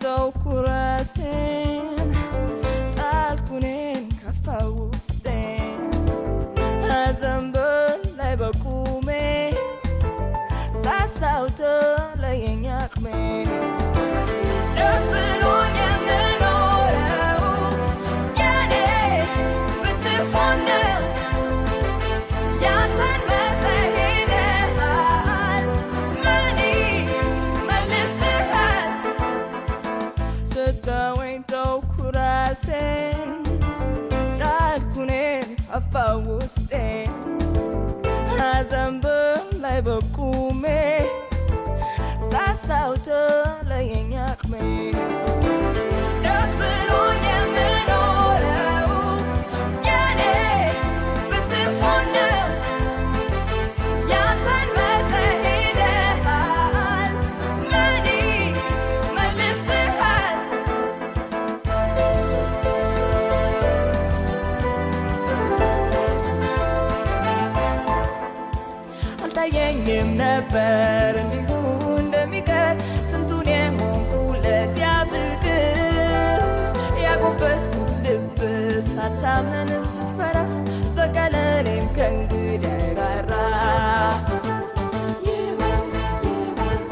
ተውኩ ራሴን ጣልኩኔን ከፋው ውስጤን ሐዘን በላይ በቁሜ ሳሳው ተለየኝ አቅሜ ደስ ብሎኝ የምኖረው የኔ ብትሆን ነው ያንተን መርጠህ ሄደሃል ምን ይመልስሃል ስተወኝ ተውኩ ራሴን ጣልኩኔን ከፋው ውስጤን ሐዘን በላይ በቁሜ ሳሳው ተለየኝ አቅሜ ደስ ብሎኝ የምኖረው የኔ ብትሆን ነው ያንተን መርጠህ ሄደሃል ምን ይመልስሃል አልታየኝም ነበር እንዲሁ እንደሚቀር ስንቱን የሆንኩለት ያ ፍቅር ያጎበስኩት ልብ ሳታምን ስትፈራ በቃ ለእኔም ከእንግዲህ አይራራ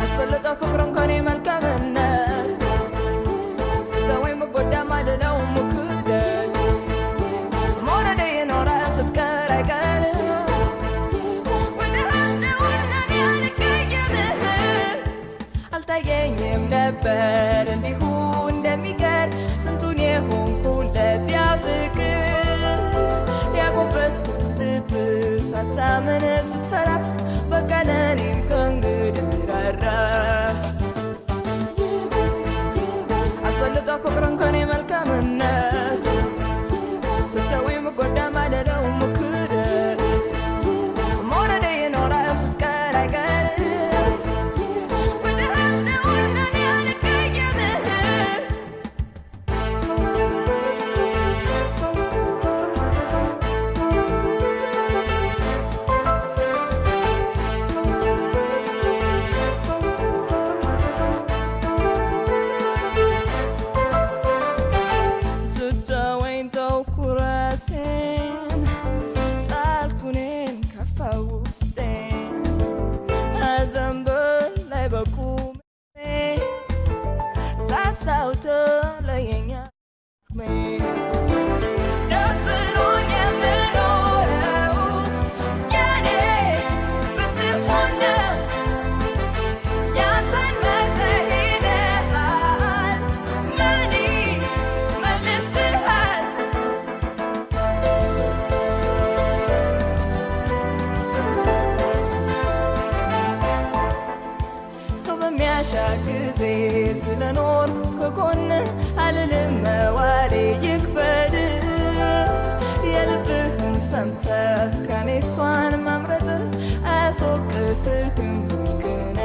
አስበለጠ ፍቅሩን ከኔ መልካምነት ስተወኝ መጎዳም አይደለው ክብደት መውደዴ ይኖራል ስትቀር አይቀርም አልታየኝም ነበር እንዲሁ እንደሚቀር ስንቱን የሆንኩለት ያ ፍቅር ያጎበስኩት ልብ ሳታምን ስትፈራ በቃ ለእኔም ከእንግዲህ አይራራ አስበልጦ ፍቅሩን ከኔ መልካምነት ስተወኝ መጎዳም አይደለው ክብደት መውደዴ ይኖራል ስትቀር አይቀርም ስተወኝ ተውኩ ራሴን ጣልኩኔን ከፋው ውስጤን ሐዘን በላይ በቁሜ ሳሳው ተለየኝ አቅሜ ደስ ብሎኝ የምኖረው የኔ ብትሆን ነው ያንተን መርጠህ ሄደሃል ምን ይመልስሃል ሰው በሚያሻ ጊዜ ስለኖር ከጎን አልልም መዋሌ ይክበድ የልብህን ሰምተህ ከኔ እሷን ማምረጥ አያስወቅስህም ግነ